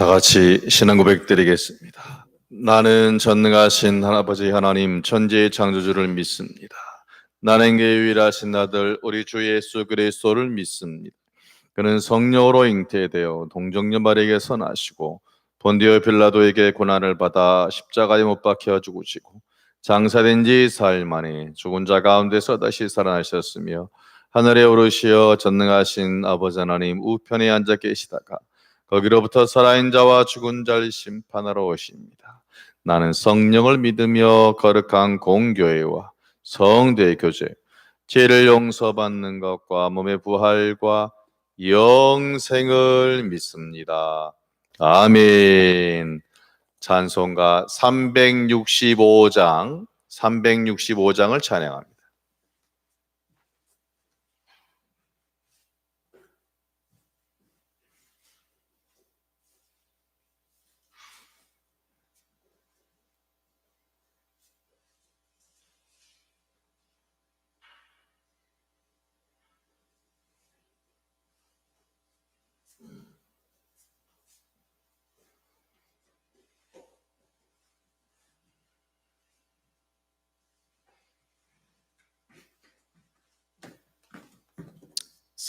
다 같이 신앙 고백 드리겠습니다. 나는 전능하신 아버지 하나님 천지의 창조주를 믿습니다. 나는 그 유일하신 아들 우리 주 예수 그리스도를 믿습니다. 그는 성령으로 잉태되어 동정녀 마리아에게서 나시고 본디오 빌라도에게 고난을 받아 십자가에 못 박혀 죽으시고 장사된 지 사흘 만에 죽은 자 가운데서 다시 살아나셨으며 하늘에 오르시어 전능하신 아버지 하나님 우편에 앉아 계시다가 거기로부터 살아있는 자와 죽은 자를 심판하러 오십니다. 나는 성령을 믿으며 거룩한 공교회와 성도의 교제, 죄를 용서받는 것과 몸의 부활과 영생을 믿습니다. 아멘. 찬송가 365장을 찬양합니다.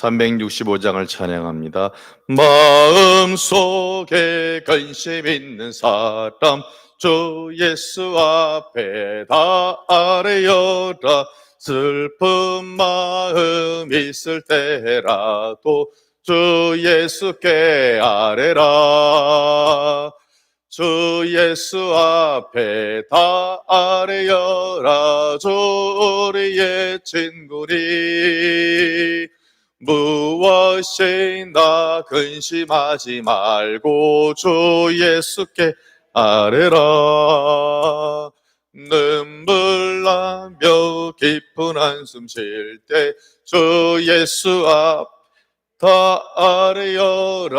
365장을 찬양합니다. 마음속에 관심 있는 사람 주 예수 앞에 다 아뢰어라. 슬픈 마음 있을 때라도 주 예수께 아뢰라. 주 예수 앞에 다 아뢰어라. 주 우리의 친구니 무엇이나 근심하지 말고 주 예수께 아뢰라. 눈물 나며 깊은 한숨 쉴 때 주 예수 앞 다 아뢰어라.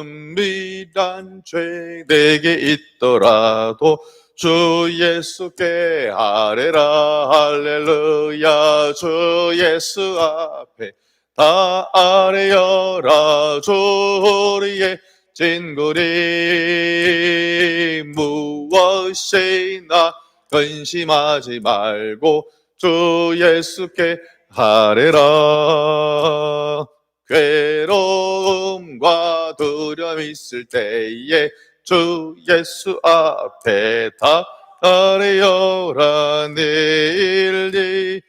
은밀한 죄 내게 있더라도 주 예수께 아뢰라. 할렐루야. 주 예수 앞에 다 아뢰어라. 주 우리의 친구니 무엇이나 근심하지 말고 주 예수께 아뢰라. 괴로움과 두려움 있을 때에 주 예수 앞에 다 아뢰어라. 내일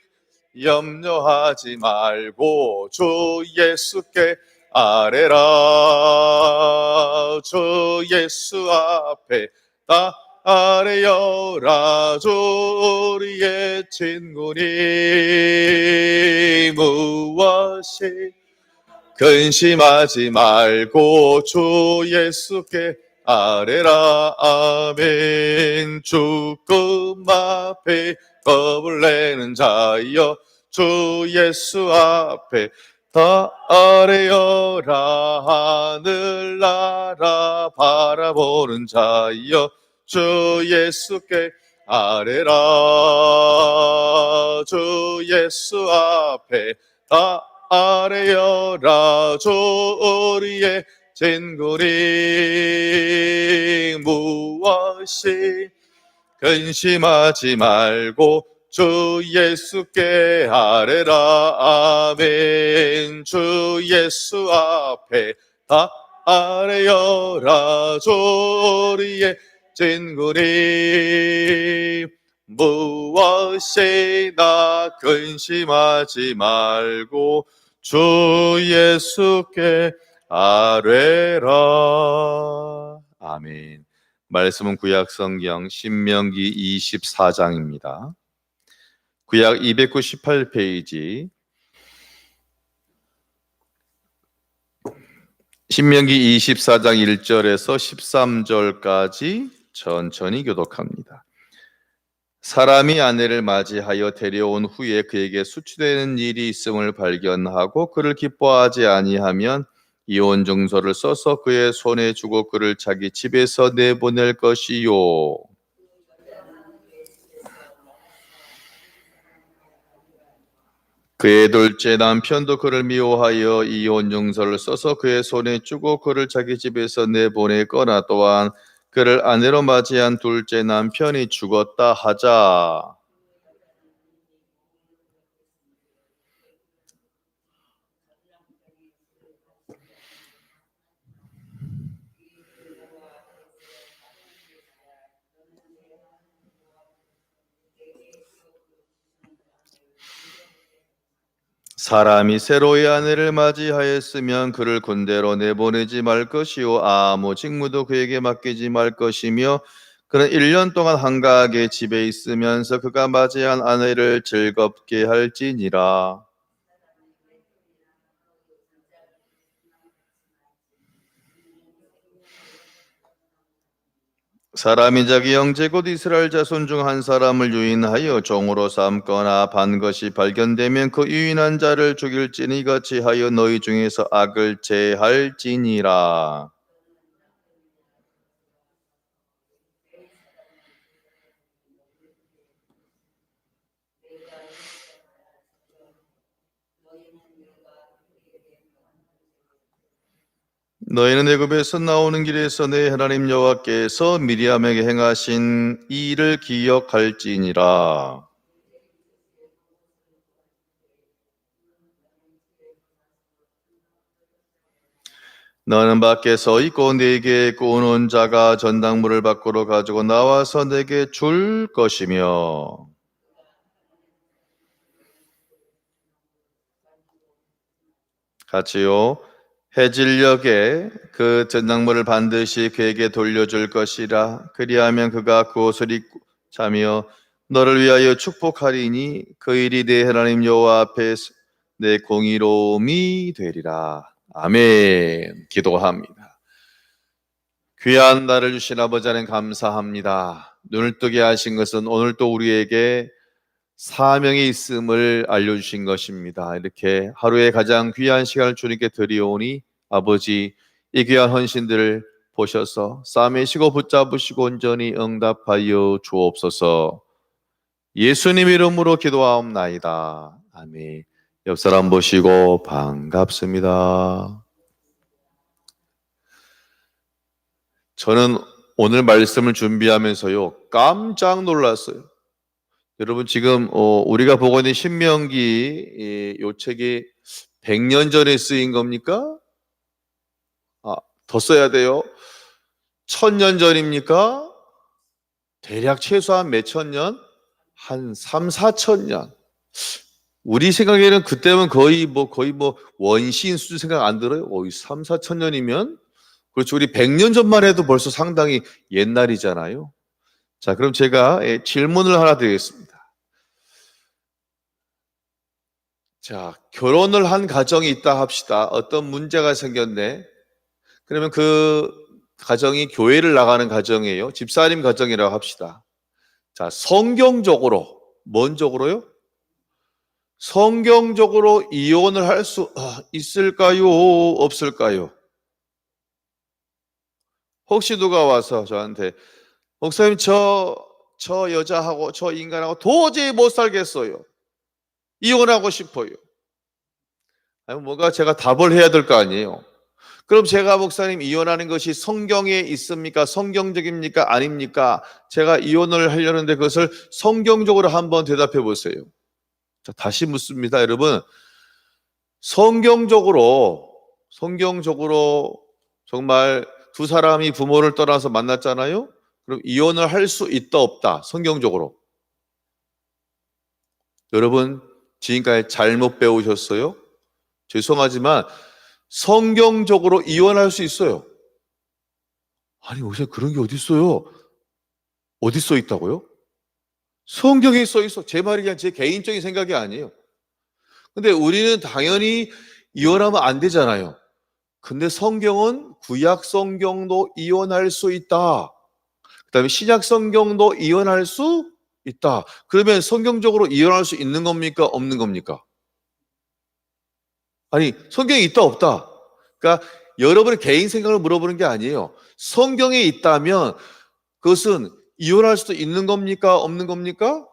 염려하지 말고 주 예수께 아뢰라. 주 예수 앞에 다 아뢰어라. 주 우리의 친구니 무엇이 근심하지 말고 주 예수께 아뢰라. 아멘. 죽음 앞에 겁을 내는 자여 주 예수 앞에 다 아뢰어라. 하늘나라 바라보는 자여 주 예수께 아뢰라. 주 예수 앞에 다 아뢰어라. 주 우리의 친구니 무엇이 근심하지 말고 주 예수께 아뢰라. 아멘. 주 예수 앞에 다 아뢰어라. 주 우리의 친구니 무엇이나 근심하지 말고 주 예수께 아뢰라. 아멘. 말씀은 구약 성경 신명기 24장입니다. 구약 298페이지 신명기 24장 1절에서 13절까지 천천히 교독합니다. 사람이 아내를 맞이하여 데려온 후에 그에게 수치되는 일이 있음을 발견하고 그를 기뻐하지 아니하면 이혼 증서를 써서 그의 손에 주고 그를 자기 집에서 내보낼 것이요. 그의 둘째 남편도 그를 미워하여 이혼 증서를 써서 그의 손에 주고 그를 자기 집에서 내보내거나 또한 그를 아내로 맞이한 둘째 남편이 죽었다 하자. 사람이 새로이 아내를 맞이하였으면 그를 군대로 내보내지 말 것이요 아무 직무도 그에게 맡기지 말 것이며 그는 1년 동안 한가하게 집에 있으면서 그가 맞이한 아내를 즐겁게 할지니라. 사람이 자기 형제 곧 이스라엘 자손 중 한 사람을 유인하여 종으로 삼거나 반것이 발견되면 그 유인한 자를 죽일지니 이같이 하여 너희 중에서 악을 제할지니라. 너희는 애굽에서 나오는 길에서 내 하나님 여호와께서 미리암에게 행하신 이 일을 기억할지니라. 너는 밖에 서 있고 네게 꾸는 자가 전당물을 밖으로 가지고 나와서 내게 줄 것이며 같이요. 해질녘에 그 전당물을 반드시 그에게 돌려줄 것이라. 그리하면 그가 그 옷을 입고 자며 너를 위하여 축복하리니 그 일이 내 하나님 여호와 앞에 내 공의로움이 되리라. 아멘. 기도합니다. 귀한 날을 주신 아버지 하나님 감사합니다. 눈을 뜨게 하신 것은 오늘 또 우리에게 사명이 있음을 알려주신 것입니다. 이렇게 하루에 가장 귀한 시간을 주님께 드리오니 아버지 이 귀한 헌신들을 보셔서 싸매시고 붙잡으시고 온전히 응답하여 주옵소서. 예수님 이름으로 기도하옵나이다. 아멘. 옆 사람 보시고 반갑습니다. 저는 오늘 말씀을 준비하면서요 깜짝 놀랐어요. 여러분 지금 우리가 보고 있는 신명기 요 책이 100년 전에 쓰인 겁니까? 더 써야 돼요? 1000년 전입니까? 대략 최소한 몇천 년? 한 3, 4천 년. 우리 생각에는 그때면 거의 뭐 원시인 수준 생각 안 들어요? 3, 4천 년이면? 그렇죠. 우리 100년 전만 해도 벌써 상당히 옛날이잖아요. 자, 그럼 제가 질문을 하나 드리겠습니다. 자, 결혼을 한 가정이 있다 합시다. 어떤 문제가 생겼네. 그러면 그 가정이 교회를 나가는 가정이에요. 집사님 가정이라고 합시다. 자, 성경적으로, 뭔 적으로요? 성경적으로 이혼을 할 수 있을까요? 없을까요? 혹시 누가 와서 저한테 목사님 저 여자하고 저 인간하고 도저히 못 살겠어요. 이혼하고 싶어요. 아니 뭔가 제가 답을 해야 될 거 아니에요. 그럼 제가 목사님 이혼하는 것이 성경에 있습니까? 성경적입니까? 아닙니까? 제가 이혼을 하려는데 그것을 성경적으로 한번 대답해 보세요. 자, 다시 묻습니다, 여러분. 성경적으로 정말 두 사람이 부모를 떠나서 만났잖아요. 그럼 이혼을 할 수 있다 없다? 성경적으로. 여러분 지금까지 잘못 배우셨어요? 죄송하지만 성경적으로 이혼할 수 있어요. 아니 요새 그런 게 어디 있어요? 어디 써 있다고요? 성경에 써 있어. 제 말이 그냥 제 개인적인 생각이 아니에요. 근데 우리는 당연히 이혼하면 안 되잖아요. 근데 성경은 구약 성경도 이혼할 수 있다. 그다음에 신약 성경도 이혼할 수 있다. 그러면 성경적으로 이혼할 수 있는 겁니까? 없는 겁니까? 아니 성경에 있다 없다. 그러니까 여러분의 개인 생각을 물어보는 게 아니에요. 성경에 있다면 그것은 이혼할 수도 있는 겁니까? 없는 겁니까?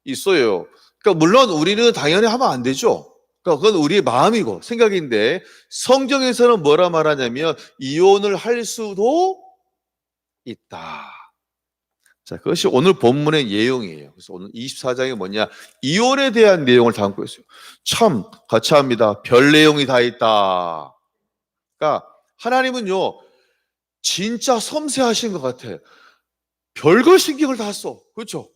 있어요. 그러니까 물론 우리는 당연히 하면 안 되죠. 그러니까 그건 우리의 마음이고 생각인데 성경에서는 뭐라 말하냐면 이혼을 할 수도 있다. 자, 그것이 오늘 본문의 내용이에요. 그래서 오늘 24장이 뭐냐? 이혼에 대한 내용을 담고 있어요. 참 거창합니다. 별 내용이 다 있다. 그러니까 하나님은요, 진짜 섬세하신 것 같아. 별거 신경을 다 써. 그렇죠?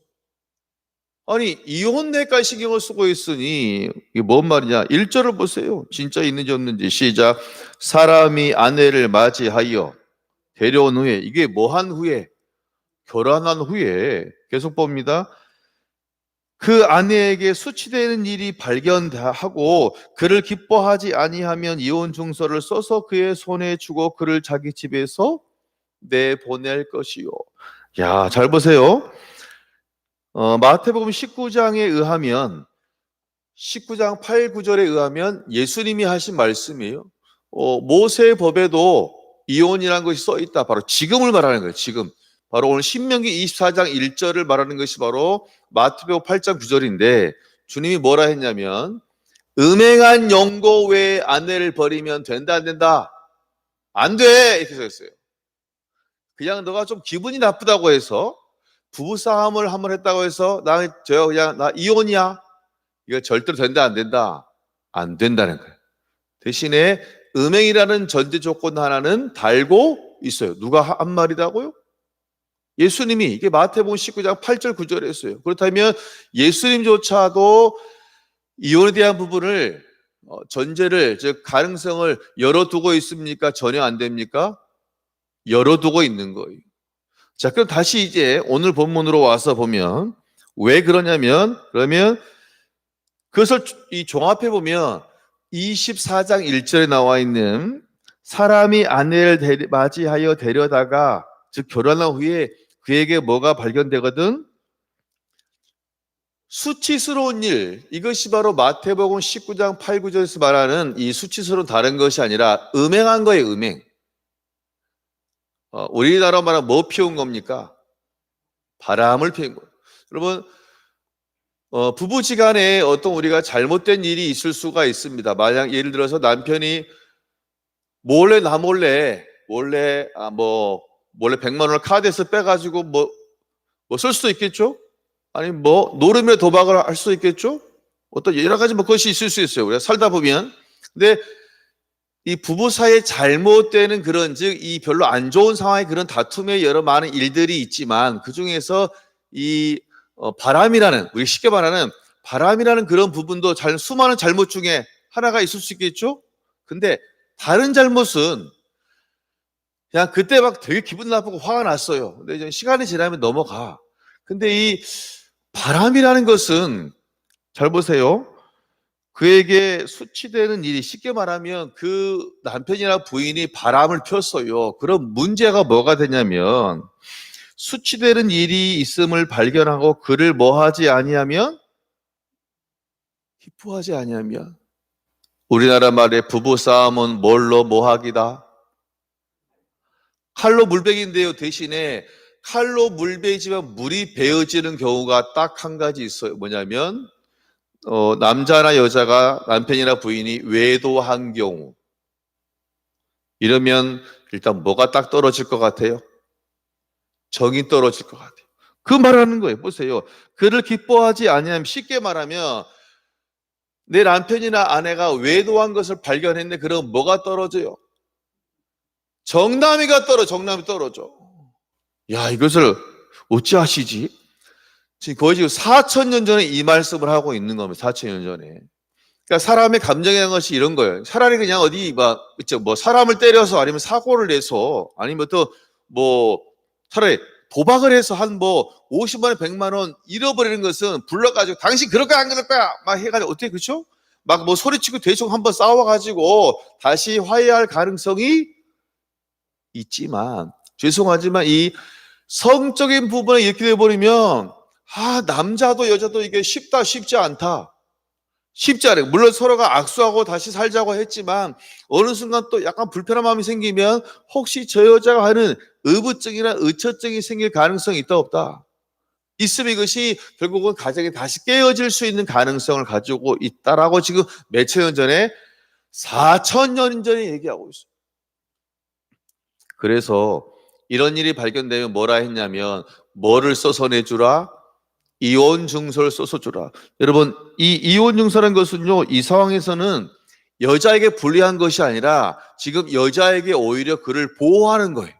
아니, 이혼내까지 신경을 쓰고 있으니 이게 뭔 말이냐? 1절을 보세요. 진짜 있는지 없는지. 시작. 사람이 아내를 맞이하여 데려온 후에, 이게 뭐 한 후에? 결혼한 후에 계속 봅니다. 그 아내에게 수치되는 일이 발견하고 그를 기뻐하지 아니하면 이혼 증서를 써서 그의 손에 주고 그를 자기 집에서 내보낼 것이요. 야, 잘 보세요. 마태복음 19장에 의하면 19장 8, 9절에 의하면 예수님이 하신 말씀이에요. 모세의 법에도 이혼이라는 것이 써 있다. 바로 지금을 말하는 거예요. 지금. 바로 오늘 신명기 24장 1절을 말하는 것이 바로 마태복음 8장 9절인데 주님이 뭐라 했냐면 음행한 영고 외에 아내를 버리면 된다 안 된다? 안 돼! 이렇게 써 있어요. 그냥 너가 좀 기분이 나쁘다고 해서 부부싸움을 한번 했다고 해서 나 이혼이야. 이거 절대로 된다 안 된다? 안 된다는 거예요. 대신에 음행이라는 전제 조건 하나는 달고 있어요. 누가 한 말이라고요? 예수님이. 이게 마태복음 19장 8절 9절에 했어요. 그렇다면 예수님조차도 이혼에 대한 부분을 전제를 즉 가능성을 열어두고 있습니까? 전혀 안 됩니까? 열어두고 있는 거예요. 자, 그럼 다시 이제 오늘 본문으로 와서 보면 왜 그러냐면 그러면 그것을 이 종합해 보면 24장 1절에 나와 있는 사람이 아내를 맞이하여 데려다가 즉 결혼한 후에 그에게 뭐가 발견되거든? 수치스러운 일. 이것이 바로 마태복음 19장 8, 9절에서 말하는 이 수치스러운 다른 것이 아니라 음행한 거예요. 음행. 우리나라 말하면 뭐 피운 겁니까? 바람을 피운 거예요. 여러분 부부지간에 어떤 우리가 잘못된 일이 있을 수가 있습니다. 만약 예를 들어서 남편이 몰래 100만 원을 카드에서 빼가지고 뭐 쓸 수도 있겠죠? 아니 노름에 도박을 할 수도 있겠죠? 어떤 여러 가지 그것이 있을 수 있어요. 우리가 살다 보면. 근데 이 부부 사이에 잘못되는 그런 즉 이 별로 안 좋은 상황의 그런 다툼의 여러 많은 일들이 있지만 그 중에서 이 바람이라는 우리 쉽게 말하는 바람이라는 그런 부분도 수많은 잘못 중에 하나가 있을 수 있겠죠? 근데 다른 잘못은 그냥 그때 막 되게 기분 나쁘고 화가 났어요. 근데 이제 시간이 지나면 넘어가. 근데 이 바람이라는 것은 잘 보세요. 그에게 수치되는 일이 쉽게 말하면 그 남편이나 부인이 바람을 폈어요. 그럼 문제가 뭐가 되냐면 수치되는 일이 있음을 발견하고 그를 뭐하지 아니하면 기뻐하지 아니하면 우리나라 말에 부부싸움은 뭘로 뭐하기다? 칼로 물베기인데요. 대신에 칼로 물베이지만 물이 베어지는 경우가 딱 한 가지 있어요. 뭐냐면 남자나 여자가 남편이나 부인이 외도한 경우 이러면 일단 뭐가 딱 떨어질 것 같아요? 정이 떨어질 것 같아요. 그 말하는 거예요. 보세요. 그를 기뻐하지 아니하면 쉽게 말하면 내 남편이나 아내가 외도한 것을 발견했는데 그럼 뭐가 떨어져요? 정남이 떨어져. 야, 이것을 어찌하시지? 거의 지금 4,000년 전에 이 말씀을 하고 있는 겁니다. 4,000년 전에. 그러니까 사람의 감정이라는 것이 이런 거예요. 차라리 그냥 사람을 때려서 아니면 사고를 내서 아니면 또 차라리 도박을 해서 한 50만 원, 100만 원 잃어버리는 것은 불러가지고 당신 그럴 거야 안 그럴 거야 막 해가지고 어떻게 그렇죠? 막 소리치고 대충 한번 싸워가지고 다시 화해할 가능성이 있지만 죄송하지만 이 성적인 부분에 이렇게 돼버리면 남자도 여자도 이게 쉽지 않다. 쉽지 않아요. 물론 서로가 악수하고 다시 살자고 했지만 어느 순간 또 약간 불편한 마음이 생기면 혹시 저 여자가 하는 의부증이나 의처증이 생길 가능성이 있다 없다? 있으면 이것이 결국은 가정이 다시 깨어질 수 있는 가능성을 가지고 있다라고 지금 몇천 년 전에 4,000년 전에 얘기하고 있어요. 그래서 이런 일이 발견되면 뭐라 했냐면 뭐를 써서 내주라? 이혼 증서를 써서 주라. 여러분, 이 이혼 증서라는 것은요, 이 상황에서는 여자에게 불리한 것이 아니라 지금 여자에게 오히려 그를 보호하는 거예요.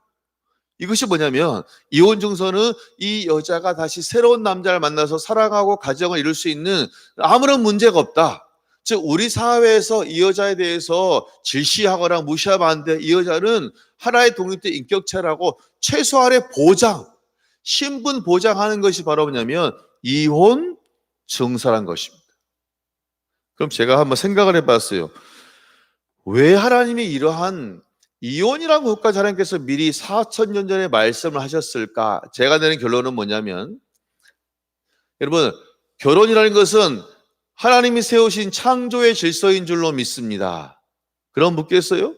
이것이 뭐냐면 이혼 증서는 이 여자가 다시 새로운 남자를 만나서 사랑하고 가정을 이룰 수 있는 아무런 문제가 없다. 즉 우리 사회에서 이 여자에 대해서 질시하거나 무시하면 안 돼. 이 여자는 하나의 독립된 인격체라고 최소한의 보장, 신분 보장하는 것이 바로 뭐냐면 이혼 증서란 것입니다. 그럼 제가 한번 생각을 해봤어요. 왜 하나님이 이러한 이혼이라는 것까지 하나님께서 미리 4,000년 전에 말씀을 하셨을까? 제가 내는 결론은 뭐냐면, 여러분, 결혼이라는 것은 하나님이 세우신 창조의 질서인 줄로 믿습니다. 그럼 묻겠어요?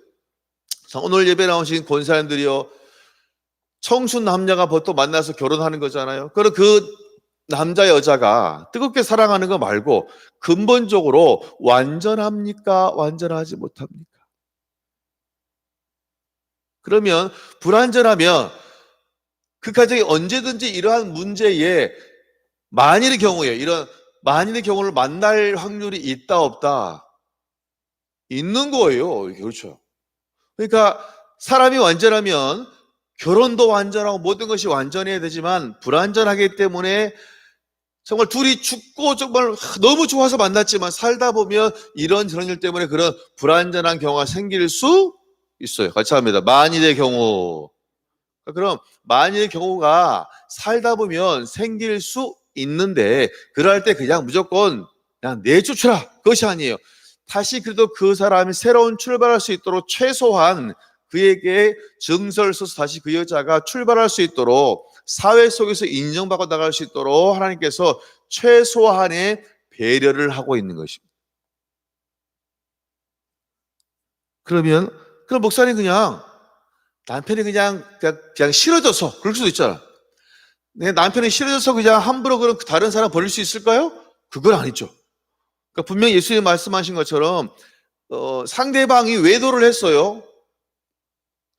오늘 예배 나오신 권사님들이요, 청순 남녀가 보통 만나서 결혼하는 거잖아요. 그럼 그 남자 여자가 뜨겁게 사랑하는 거 말고 근본적으로 완전합니까? 완전하지 못합니까? 그러면 불완전하면 그 가정이 언제든지 이러한 문제에 만일의 경우에 이런 만일의 경우를 만날 확률이 있다 없다? 있는 거예요. 그렇죠. 그러니까 사람이 완전하면 결혼도 완전하고 모든 것이 완전해야 되지만 불완전하기 때문에 정말 둘이 죽고 정말 너무 좋아서 만났지만 살다 보면 이런 저런 일 때문에 그런 불완전한 경우가 생길 수 있어요. 같이 합니다. 만일의 경우. 그럼 만일의 경우가 살다 보면 생길 수 있는데 그럴 때 그냥 무조건 그냥 내쫓으라. 그것이 아니에요. 다시 그래도 그 사람이 새로운 출발할 수 있도록 최소한 그에게 증서를 써서 다시 그 여자가 출발할 수 있도록 사회 속에서 인정받고 나갈 수 있도록 하나님께서 최소한의 배려를 하고 있는 것입니다. 그럼 목사님 그냥 남편이 그냥 싫어져서 그럴 수도 있잖아. 내 남편이 싫어져서 그냥 함부로 그런 다른 사람 버릴 수 있을까요? 그건 아니죠. 그러니까 분명히 예수님 말씀하신 것처럼 상대방이 외도를 했어요.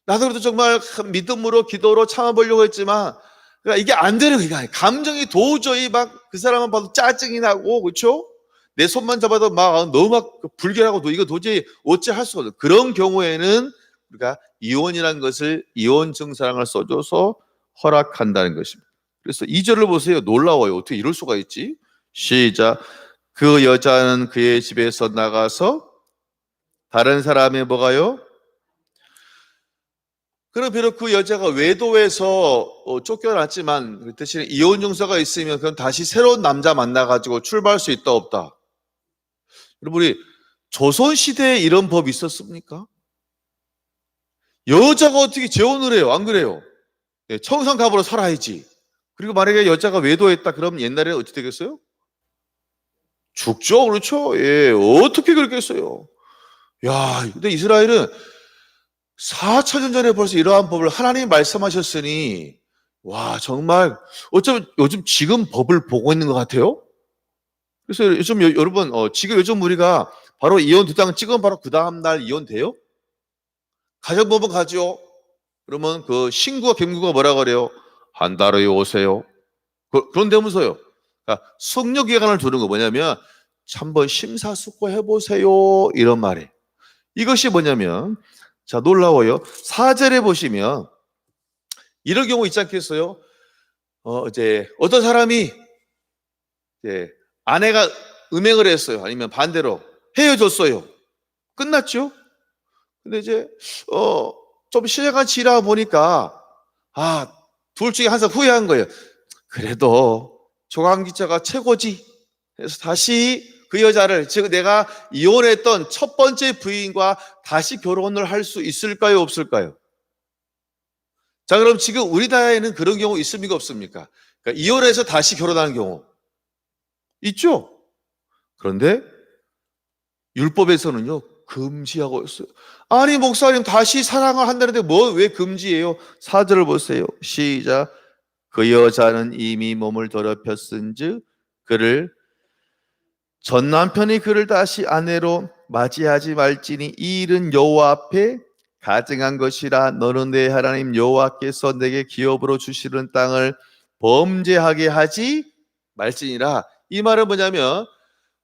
나도 그래도 정말 믿음으로 기도로 참아보려고 했지만 그러니까 이게 안 되는 거야. 감정이 도저히 막 그 사람만 봐도 짜증이 나고 그렇죠? 내 손만 잡아도 막 너무 막 불결하고 이거 도저히 어찌 할 수가 없어. 그런 경우에는 우리가 이혼이라는 것을 이혼 증서를 써줘서 허락한다는 것입니다. 그래서 2절을 보세요. 놀라워요. 어떻게 이럴 수가 있지? 시작. 그 여자는 그의 집에서 나가서 다른 사람의 뭐가요? 그럼 비록 그 여자가 외도해서 쫓겨났지만 그 대신에 이혼 증서가 있으면 그건 다시 새로운 남자 만나가지고 출발할 수 있다 없다? 여러분 우리 조선시대에 이런 법이 있었습니까? 여자가 어떻게 재혼을 해요? 안 그래요? 청산가부로 살아야지. 그리고 만약에 여자가 외도했다 그러면 옛날에는 어떻게 되겠어요? 죽죠. 그렇죠? 예, 어떻게 그랬겠어요? 야, 근데 이스라엘은 4,000년 전에 벌써 이러한 법을 하나님이 말씀하셨으니 와 정말 어쩌면 요즘 지금 법을 보고 있는 것 같아요. 그래서 요즘 여러분 지금 요즘 우리가 바로 이혼 두 장 찍으면 바로 그 다음 날 이혼돼요? 가정법원 가죠. 그러면 그 신구가 김구가 뭐라 그래요? 한 달 후에 오세요. 그런데면서요. 그러니까 숙려 기간을 두는 거 뭐냐면 한번 심사숙고해 보세요 이런 말이에요. 이것이 뭐냐면 자 놀라워요. 4절에 보시면 이런 경우 있지 않겠어요? 이제 어떤 사람이 이제 아내가 음행을 했어요. 아니면 반대로 헤어졌어요. 끝났죠? 근데 이제 좀 시간이 지나 보니까 둘 중에 한 사람 후회한 거예요. 그래도 조강기자가 최고지. 그래서 다시 그 여자를 즉 내가 이혼했던 첫 번째 부인과 다시 결혼을 할 수 있을까요? 없을까요? 자 그럼 지금 우리나라에는 그런 경우 있습니까? 없습니까? 그러니까 이혼해서 다시 결혼하는 경우 있죠? 그런데 율법에서는요 금지하고 있어요. 아니 목사님 다시 사랑을 한다는데 뭐 왜 금지예요? 4절을 보세요. 시작. 그 여자는 이미 몸을 더럽혔은즉 그를 전 남편이 그를 다시 아내로 맞이하지 말지니 이 일은 여호와 앞에 가증한 것이라. 너는 내 하나님 여호와께서 내게 기업으로 주시는 땅을 범죄하게 하지 말지니라. 이 말은 뭐냐면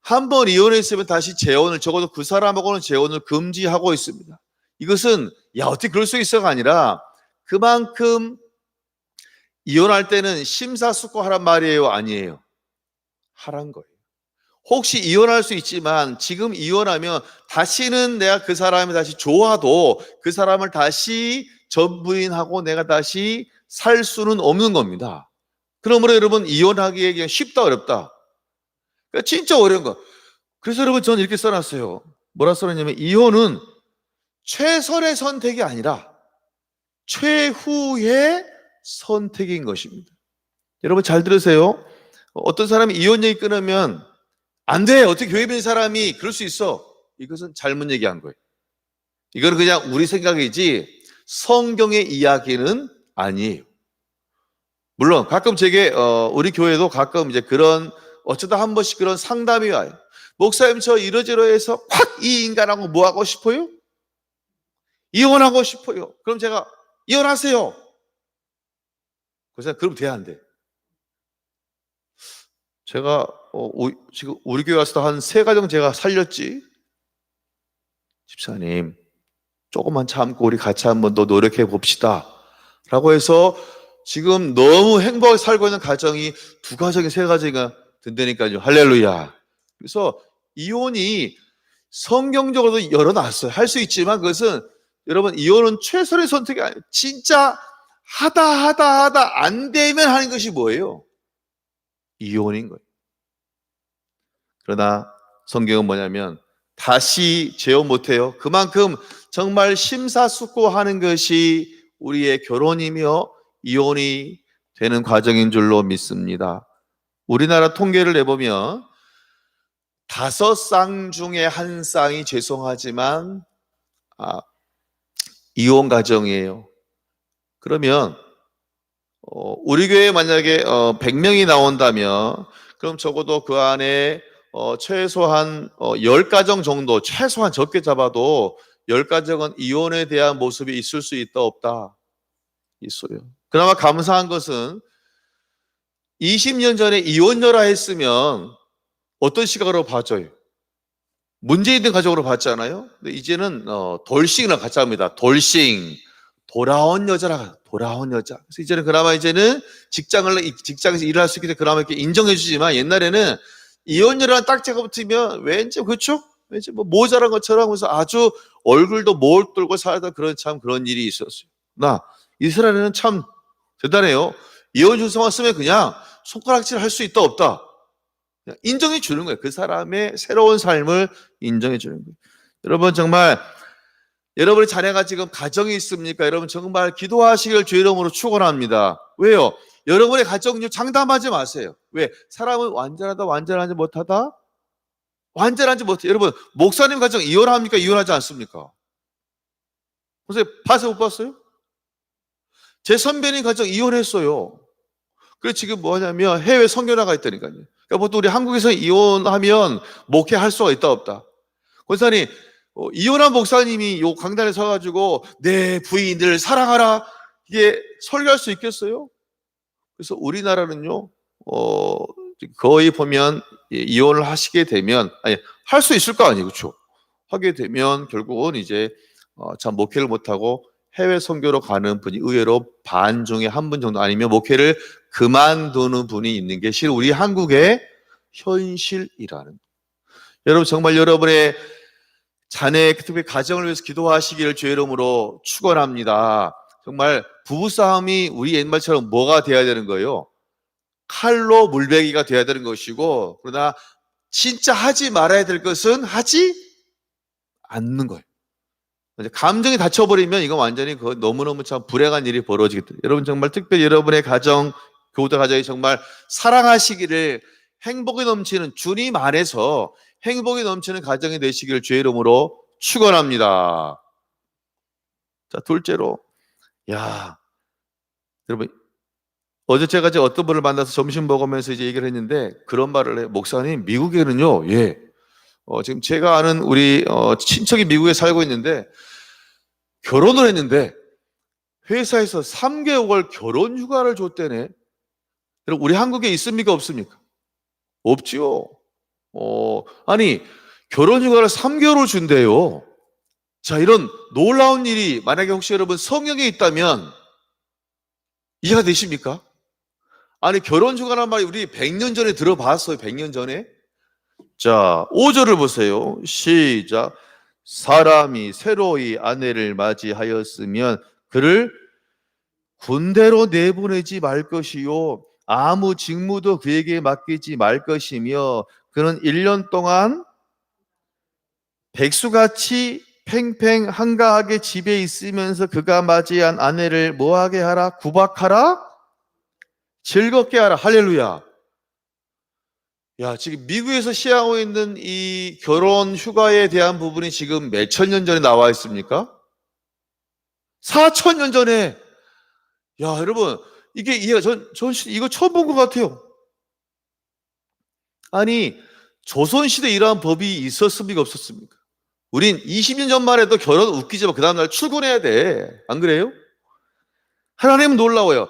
한 번 이혼했으면 다시 재혼을, 적어도 그 사람하고는 재혼을 금지하고 있습니다. 이것은 야 어떻게 그럴 수 있어가 아니라 그만큼 이혼할 때는 심사숙고하란 말이에요, 아니에요? 하란 거예요. 혹시 이혼할 수 있지만 지금 이혼하면 다시는 내가 그 사람이 다시 좋아도 그 사람을 다시 전 부인하고 내가 다시 살 수는 없는 겁니다. 그러므로 여러분 이혼하기에 그냥 쉽다 어렵다? 그러니까 진짜 어려운 거. 그래서 여러분 저는 이렇게 써놨어요. 뭐라 써놨냐면 이혼은 최선의 선택이 아니라 최후의 선택인 것입니다. 여러분 잘 들으세요. 어떤 사람이 이혼 얘기 끊으면 안 돼. 어떻게 교회 있는 사람이 그럴 수 있어. 이것은 잘못 얘기한 거예요. 이거는 그냥 우리 생각이지 성경의 이야기는 아니에요. 물론 가끔 제게 우리 교회도 가끔 이제 그런 어쩌다 한 번씩 그런 상담이 와요. 목사님 저 이러저러해서 확 이 인간하고 뭐 하고 싶어요? 이혼하고 싶어요. 그럼 제가 이혼하세요. 그래서 그럼 돼야 안 돼. 제가 지금 우리 교회 와서 한 3가정 제가 살렸지. 집사님 조금만 참고 우리 같이 한번 더 노력해 봅시다 라고 해서 지금 너무 행복하게 살고 있는 가정이 2가정이 3가정이가 된다니까요. 할렐루야. 그래서 이혼이 성경적으로도 열어놨어요. 할 수 있지만 그것은 여러분 이혼은 최선의 선택이 아니에요. 진짜 하다 안 되면 하는 것이 뭐예요? 이혼인 거예요. 그러나 성경은 뭐냐면 다시 재혼 못해요. 그만큼 정말 심사숙고하는 것이 우리의 결혼이며 이혼이 되는 과정인 줄로 믿습니다. 우리나라 통계를 내보면 5쌍 중에 1쌍이 죄송하지만 이혼 가정이에요. 그러면 우리 교회에 만약에 100명이 나온다면 그럼 적어도 그 안에 최소한 10가정 정도, 최소한 적게 잡아도 10가정은 이혼에 대한 모습이 있을 수 있다 없다? 있어요. 그나마 감사한 것은 20년 전에 이혼녀라 했으면 어떤 시각으로 봐줘요? 문제 있는 가족으로 봤잖아요. 근데 이제는 돌싱이랑 같이 합니다. 돌싱, 돌아온 여자라, 돌아온 여자. 그래서 이제는 그나마 이제는 직장에서 일을 할 수 있기 때문에 그나마 이렇게 인정해주지만 옛날에는 이혼녀라는 딱지가 붙으면 왠지 그렇죠? 왠지 뭐 모자란 것처럼 해서 아주 얼굴도 몰돌고 살다 그런 일이 있었어요. 나 이스라엘은 참 대단해요. 이혼 준성만 쓰면 그냥 손가락질 할 수 있다 없다. 인정해 주는 거예요. 그 사람의 새로운 삶을 인정해 주는 거예요. 여러분 정말 여러분의 자녀가 지금 가정이 있습니까? 여러분 정말 기도하시길 주의 이름으로 축원합니다. 왜요? 여러분의 가정 장담하지 마세요. 왜? 사람은 완전하다 완전하지 못하다? 완전하지 못해. 여러분 목사님 가정 이혼합니까? 이혼하지 않습니까? 선생님 봐서 못 봤어요? 제 선배님 가정 이혼했어요. 그래서 지금 뭐냐면 해외 선교 나가 있다니까요. 그러니까 보통 우리 한국에서 이혼하면 목회할 수가 있다 없다. 권사님 이혼한 목사님이 요 강단에 서가지고 내 부인을 사랑하라 이게 설교할 수 있겠어요? 그래서 우리나라는요 거의 보면 이혼을 하시게 되면 할 수 있을 거 아니에요, 그렇죠? 하게 되면 결국은 이제 참 목회를 못하고 해외 선교로 가는 분이 의외로 반 중에 1분 정도 아니면 목회를 그만두는 분이 있는 게 실은 우리 한국의 현실이라는. 여러분 정말 여러분의 자녀의 특히 가정을 위해서 기도하시기를 주의 이름으로 축원합니다. 정말 부부싸움이 우리 옛말처럼 뭐가 돼야 되는 거예요? 칼로 물베기가 돼야 되는 것이고 그러나 진짜 하지 말아야 될 것은 하지 않는 거예요. 감정이 닫혀버리면 이건 완전히 너무너무 참 불행한 일이 벌어지기 때문에 여러분 정말 특별히 여러분의 가정, 교우들 가정이 정말 사랑하시기를 행복이 넘치는 주님 안에서 행복이 넘치는 가정이 되시기를 주의 이름으로 축원합니다. 자, 둘째로 여러분 어제 제가 이제 어떤 분을 만나서 점심 먹으면서 이제 얘기를 했는데 그런 말을 해요. 목사님, 미국에는요, 지금 제가 아는 우리 친척이 미국에 살고 있는데 결혼을 했는데 회사에서 3개월 결혼 휴가를 줬대네. 여러분, 우리 한국에 있습니까? 없습니까? 없지요. 아니, 결혼 휴가를 3개월을 준대요. 자, 이런 놀라운 일이 만약에 혹시 여러분 성경에 있다면 이해가 되십니까? 아니, 결혼 휴가란 말이 우리 100년 전에 들어봤어요. 100년 전에. 자, 5절을 보세요. 시작. 사람이 새로이 아내를 맞이하였으면 그를 군대로 내보내지 말 것이요 아무 직무도 그에게 맡기지 말 것이며 그는 1년 동안 백수같이 팽팽 한가하게 집에 있으면서 그가 맞이한 아내를 뭐하게 하라? 구박하라? 즐겁게 하라. 할렐루야. 야, 지금 미국에서 시행하고 있는 이 결혼 휴가에 대한 부분이 지금 몇천 년 전에 나와 있습니까? 4천 년 전에. 야, 여러분, 전 이거 처음 본 것 같아요. 아니, 조선시대 이러한 법이 있었습니까? 없었습니까? 우린 20년 전만 해도 결혼 웃기지만 그 다음날 출근해야 돼. 안 그래요? 하나님은 놀라워요.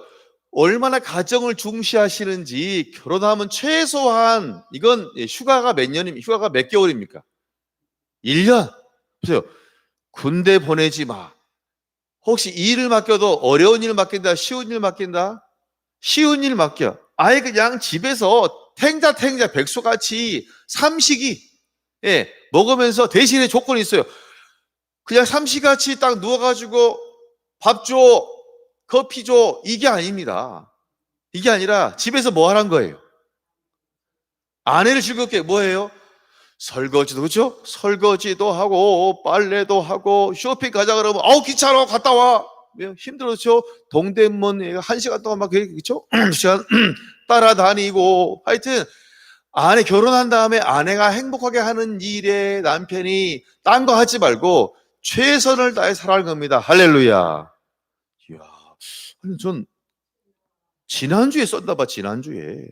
얼마나 가정을 중시하시는지. 결혼하면 최소한 이건 휴가가 휴가가 몇 개월입니까? 1년. 보세요. 군대 보내지 마. 혹시 일을 맡겨도 어려운 일 맡긴다, 쉬운 일 맡긴다? 쉬운 일 맡겨. 아예 그냥 집에서 탱자 백수같이 삼식이 먹으면서 대신에 조건이 있어요. 그냥 삼식같이 딱 누워가지고 밥 줘, 커피 줘, 이게 아닙니다. 이게 아니라 집에서 뭐 하란 거예요? 아내를 즐겁게 뭐예요? 설거지도, 그렇죠? 설거지도 하고 빨래도 하고 쇼핑 가자 그러면 아우 귀찮아 갔다 와. 힘들었죠? 동대문 1시간 동안 막 그렇죠? 시간 따라다니고 하여튼 아내 결혼한 다음에 아내가 행복하게 하는 일에 남편이 딴 거 하지 말고 최선을 다해 살아가는 겁니다. 할렐루야. 이야, 전 지난주에 썼나 봐. 지난주에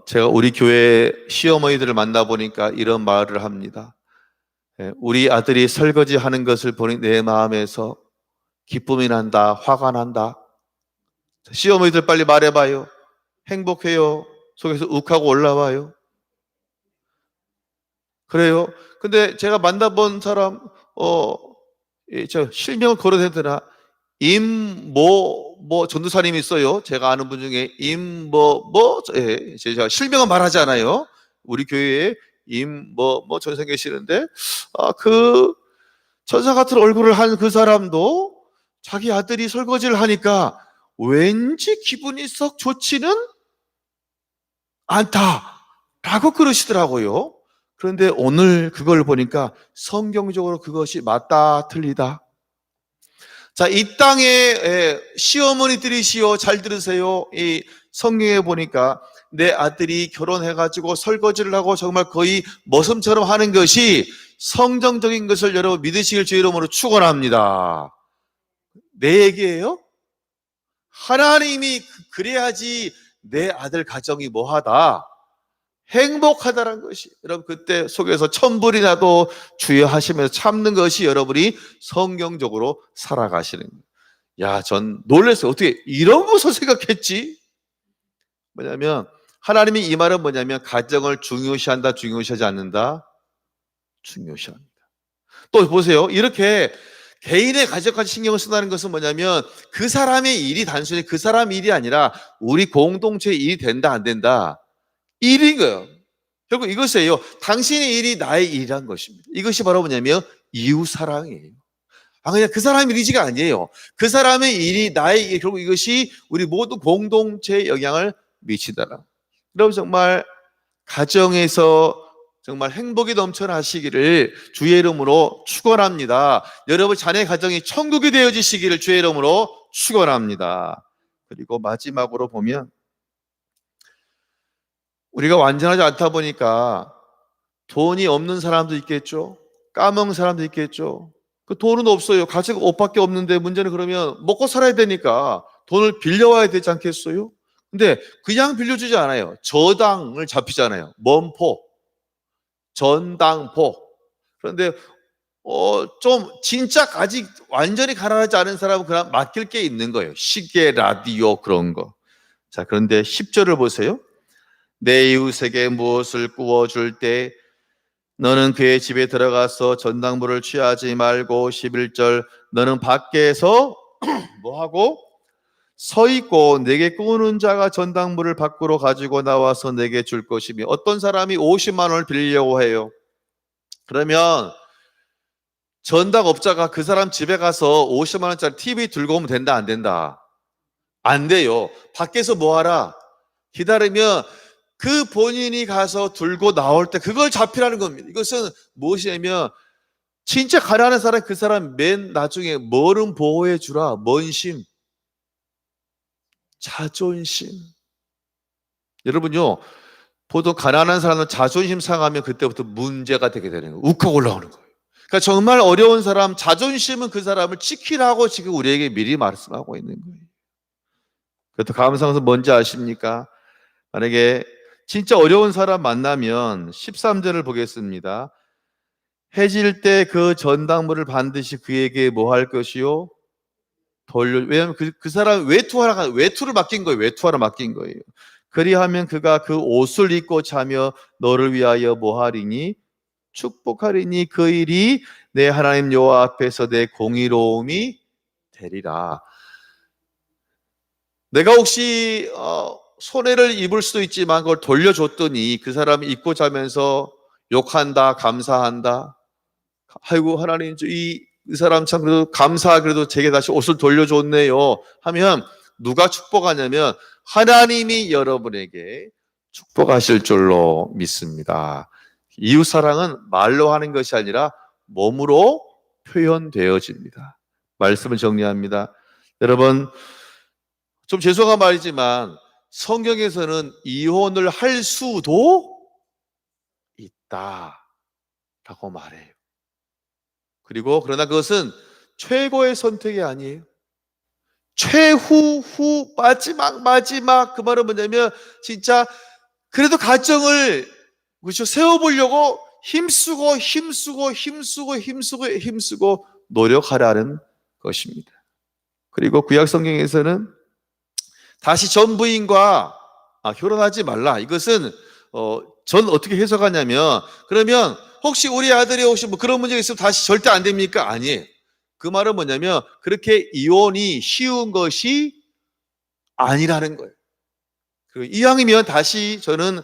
제가 우리 교회 시어머니들을 만나보니까 이런 말을 합니다. 우리 아들이 설거지 하는 것을 보니 내 마음에서 기쁨이 난다, 화가 난다. 시어머니들 빨리 말해봐요. 행복해요? 속에서 욱하고 올라와요? 그래요? 근데 제가 만나본 사람, 저 실명을 걸어도 되나? 전도사님 있어요. 제가 아는 분 중에 제가 실명은 말하지 않아요. 우리 교회에 전사 계시는데, 그 천사 같은 얼굴을 한 그 사람도 자기 아들이 설거지를 하니까 왠지 기분이 썩 좋지는 않다라고 그러시더라고요. 그런데 오늘 그걸 보니까 성경적으로 그것이 맞다, 틀리다. 자, 이 땅에 시어머니들이시여 잘 들으세요. 이 성경에 보니까 내 아들이 결혼해가지고 설거지를 하고 정말 거의 머슴처럼 하는 것이 성경적인 것을 여러분 믿으시길 주의 이름으로 축원합니다. 내 얘기예요? 하나님이 그래야지 내 아들 가정이 뭐하다? 행복하다는 것이 여러분 그때 속에서 천불이 나도 주여 하시면서 참는 것이 여러분이 성경적으로 살아가시는 거예요. 야, 전 놀랐어요. 어떻게 이런 것을 생각했지? 뭐냐면 하나님이 이 말은 뭐냐면 가정을 중요시한다, 중요시하지 않는다? 중요시합니다. 또 보세요. 이렇게 개인의 가정까지 신경을 쓴다는 것은 뭐냐면 그 사람의 일이 단순히 그 사람 일이 아니라 우리 공동체의 일이 된다, 안 된다? 일인 거예요. 결국 이것이에요. 당신의 일이 나의 일이란 것입니다. 이것이 바로 뭐냐면 이웃사랑이에요. 그냥 그 사람의 일이지가 아니에요. 그 사람의 일이 나의 일, 결국 이것이 우리 모두 공동체에 영향을 미치더라. 여러분 정말 가정에서 정말 행복이 넘쳐나시기를 주의 이름으로 축원합니다. 여러분 자녀 가정이 천국이 되어지시기를 주의 이름으로 축원합니다. 그리고 마지막으로 보면 우리가 완전하지 않다 보니까 돈이 없는 사람도 있겠죠. 까먹은 사람도 있겠죠. 그 돈은 없어요. 가지가 옷밖에 없는데 문제는 그러면 먹고 살아야 되니까 돈을 빌려와야 되지 않겠어요? 근데 그냥 빌려주지 않아요. 저당을 잡히잖아요. 먼포, 전당포. 그런데 좀 진짜 아직 완전히 가난하지 않은 사람은 그냥 맡길 게 있는 거예요. 시계, 라디오 그런 거. 자, 그런데 10절을 보세요. 내 이웃에게 무엇을 구워줄 때 너는 그의 집에 들어가서 전당물을 취하지 말고 11절 너는 밖에서 뭐하고? 서 있고 내게 구우는 자가 전당물을 밖으로 가지고 나와서 내게 줄 것이며 어떤 사람이 50만 원을 빌리려고 해요. 그러면 전당업자가 그 사람 집에 가서 50만 원짜리 TV 들고 오면 된다 안 된다? 안 돼요. 밖에서 뭐하라? 기다리면 그 본인이 가서 들고 나올 때 그걸 잡히라는 겁니다. 이것은 무엇이냐면 진짜 가난한 사람 그 사람 맨 나중에 뭐를 보호해 주라? 먼심, 자존심. 여러분요, 보통 가난한 사람은 자존심 상하면 그때부터 문제가 되게 되는 거예요. 욱하고 올라오는 거예요. 그러니까 정말 어려운 사람, 자존심은 그 사람을 지키라고 지금 우리에게 미리 말씀하고 있는 거예요. 그것도 감사해서 뭔지 아십니까? 만약에 진짜 어려운 사람 만나면 13절을 보겠습니다. 해질 때 그 전당물을 반드시 그에게 뭐 할 것이요? 왜냐하면 그 사람 외투를 맡긴 거예요. 외투하러 맡긴 거예요. 그리하면 그가 그 옷을 입고 자며 너를 위하여 뭐 하리니? 축복하리니 그 일이 내 하나님 여호와 앞에서 내 공의로움이 되리라. 내가 혹시 손해를 입을 수도 있지만 그걸 돌려줬더니 그 사람이 입고 자면서 욕한다, 감사한다. 아이고 하나님 이 사람 참 그래도 그래도 제게 다시 옷을 돌려줬네요 하면 누가 축복하냐면 하나님이 여러분에게 축복하실 줄로 믿습니다. 이웃사랑은 말로 하는 것이 아니라 몸으로 표현되어집니다. 말씀을 정리합니다. 여러분 좀 죄송한 말이지만 성경에서는 이혼을 할 수도 있다라고 말해요. 그리고 그러나 그것은 최고의 선택이 아니에요. 최후 마지막 그 말은 뭐냐면 진짜 그래도 가정을 그렇죠 세워보려고 힘쓰고 노력하라는 것입니다. 그리고 구약 성경에서는 다시 전 부인과 결혼하지 말라. 이것은 전 어떻게 해석하냐면 그러면 혹시 우리 아들이 혹시 뭐 그런 문제가 있으면 다시 절대 안 됩니까? 아니에요. 그 말은 뭐냐면 그렇게 이혼이 쉬운 것이 아니라는 거예요. 그리고 이왕이면 다시 저는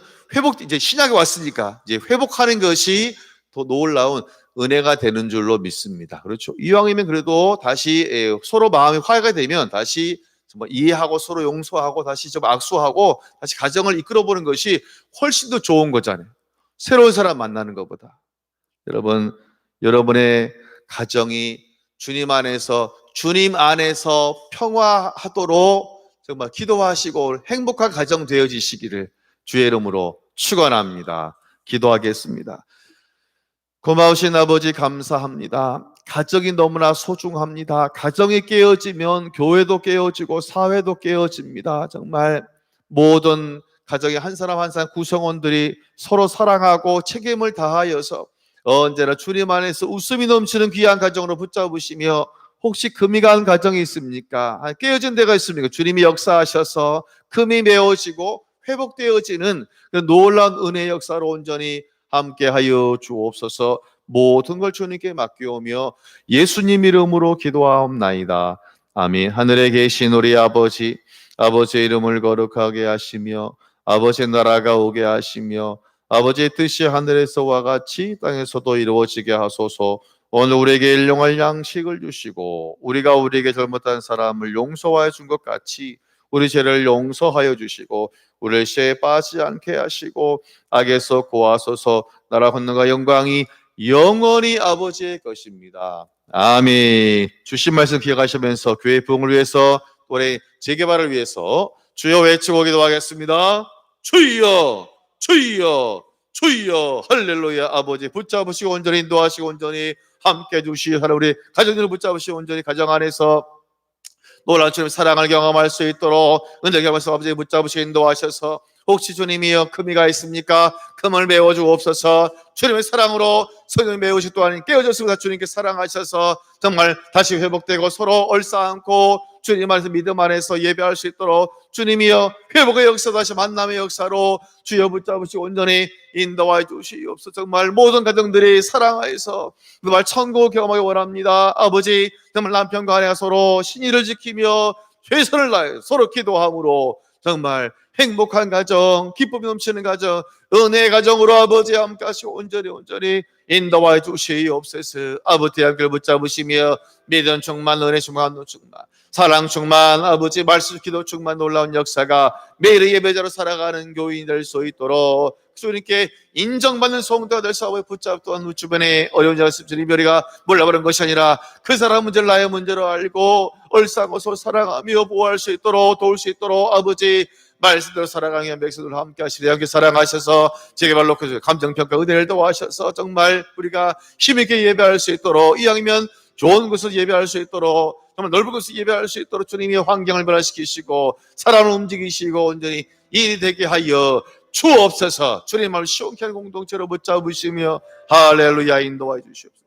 이제 신약에 왔으니까 이제 회복하는 것이 더 놀라운 은혜가 되는 줄로 믿습니다. 그렇죠. 이왕이면 그래도 다시 서로 마음이 화해가 되면 다시 이해하고 서로 용서하고 다시 좀 악수하고 다시 가정을 이끌어보는 것이 훨씬 더 좋은 거잖아요. 새로운 사람 만나는 것보다. 여러분, 여러분의 가정이 주님 안에서 평화하도록 정말 기도하시고 행복한 가정 되어지시기를 주의 이름으로 축원합니다. 기도하겠습니다. 고마우신 아버지 감사합니다. 가정이 너무나 소중합니다. 가정이 깨어지면 교회도 깨어지고 사회도 깨어집니다. 정말 모든 가정의 한 사람 한 사람 구성원들이 서로 사랑하고 책임을 다하여서 언제나 주님 안에서 웃음이 넘치는 귀한 가정으로 붙잡으시며 혹시 금이 간 가정이 있습니까? 깨어진 데가 있습니까? 주님이 역사하셔서 금이 메워지고 회복되어지는 그 놀라운 은혜의 역사로 온전히 함께하여 주옵소서. 모든 걸 주님께 맡겨오며 예수님 이름으로 기도하옵나이다. 아멘. 하늘에 계신 우리 아버지, 아버지의 이름을 거룩하게 하시며 아버지의 나라가 오게 하시며 아버지의 뜻이 하늘에서와 같이 땅에서도 이루어지게 하소서. 오늘 우리에게 일용할 양식을 주시고 우리가 우리에게 잘못한 사람을 용서하여 준 것 같이 우리 죄를 용서하여 주시고 우리를 시험에 빠지지 않게 하시고 악에서 구하소서. 나라 권능과 영광이 영원히 아버지의 것입니다. 아멘. 주신 말씀 기억하시면서 교회 부흥을 위해서 올해 재개발을 위해서 주여 외치고 기도하겠습니다. 주여 주여 주여 할렐루야. 아버지 붙잡으시고 온전히 인도하시고 온전히 함께 해주시오. 하나님 우리 가정들을 붙잡으시고 온전히 가정 안에서 놀라운 주님의 사랑을 경험할 수 있도록 은혜 경험해서 아버지 붙잡으시고 인도하셔서 혹시 주님이여 금이가 있습니까? 금을 메워주옵소서. 주님의 사랑으로 성령이 메우시 또한 깨어졌습니다. 주님께 사랑하셔서 정말 다시 회복되고 서로 얼싸안고 주님 안에서 믿음 안에서 예배할 수 있도록 주님이여 회복의 역사 다시 만남의 역사로 주여 붙잡으시고 온전히 인도하여 주시옵소서. 정말 모든 가정들이 사랑하여서 정말 천국 경험하기 원합니다. 아버지 정말 남편과 아내가 서로 신의를 지키며 최선을 다해 서로 기도함으로 정말 행복한 가정, 기쁨이 넘치는 가정, 은혜의 가정으로 아버지 함께 하시고 온전히 인도하여 주시옵소서. 아버지 함께 붙잡으시며 믿음 충만, 은혜 충만, 감동 충만, 사랑 충만, 아버지 말씀 기도 충만 놀라운 역사가 매일의 예배자로 살아가는 교인이 될 수 있도록 주님께 인정받는 성도가 될 수 있도록 붙잡 또한 우리 주변에 어려운 자가 있으면 이별이가 몰라버린 것이 아니라 그 사람 문제를 나의 문제로 알고 얼싸고 서로 사랑하며 보호할 수 있도록 도울 수 있도록 아버지 말씀대로 살아가는 백성들과 함께 하시되 함께 사랑하셔서 재개발 놓고 감정평가 은혜를 도와셔서 정말 우리가 힘있게 예배할 수 있도록 이왕이면 좋은 곳을 예배할 수 있도록 정말 넓은 곳을 예배할 수 있도록 주님이 환경을 변화시키시고 사람을 움직이시고 온전히 일이 되게 하여 주옵소서. 주님 말을 시원케 하는 공동체로 붙잡으시며 할렐루야 인도하여 주시옵소서.